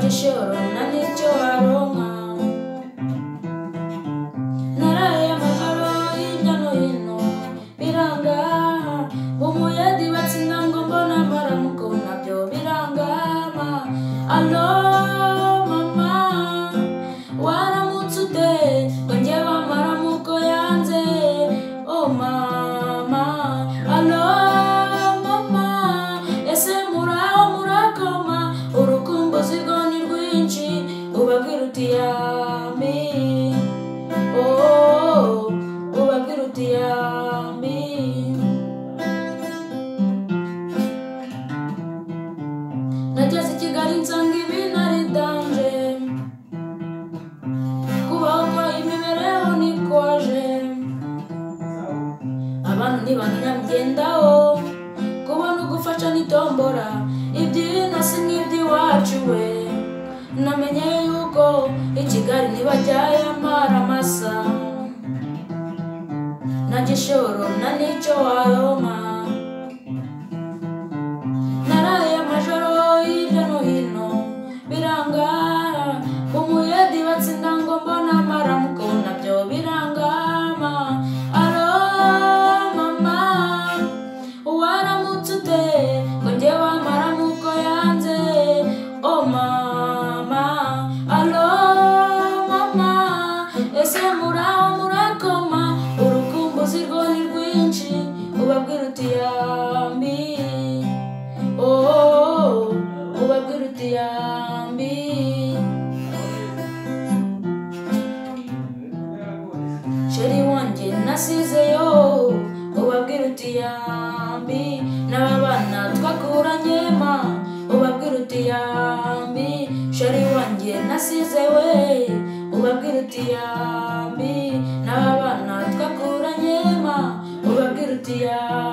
gishoro na nicyo aronka naraye amajoro hirya no hino biranga umuyedi batsinda ngo mbona amaramuko nabyo birangama alo mama waramutse ute ngo njyewe amaramuko yanze oh mama alo mama ese muraho murakoma urukumbuzi rwo ni rwinshi ubabwira uti yami oh ubabwira uti yami nageze i Kigali nsanga ibintu ari danje kubaho kwa imibereho nikwaje abantu ntibanyamgendaho kubona ugufasha nitombora ibyino si nk'iby'iwacu we namenye yuko i Kigali ntibajyaye amara masa na gishoro na nicyo waronka naraye amajoro hirya no hino biranga umuyedi batsinda ngo mbona amaramuko nabyo birangama alo mama waramutse ute ngo njyewe amaramuko yanze oh mama alo mama ese muraho murakoma urukumbuzi rwo ni rwinshi ubabwira uti yambi oh ubabwira uti yambi sheri wanjye nasizeyo ubabwira uti yambi n'abana twakuranye ma ubabwira uti yambi sheri wanjye nasizewe ubabwira uti yambi n'abana twakuranye ma ubabwira uti yambi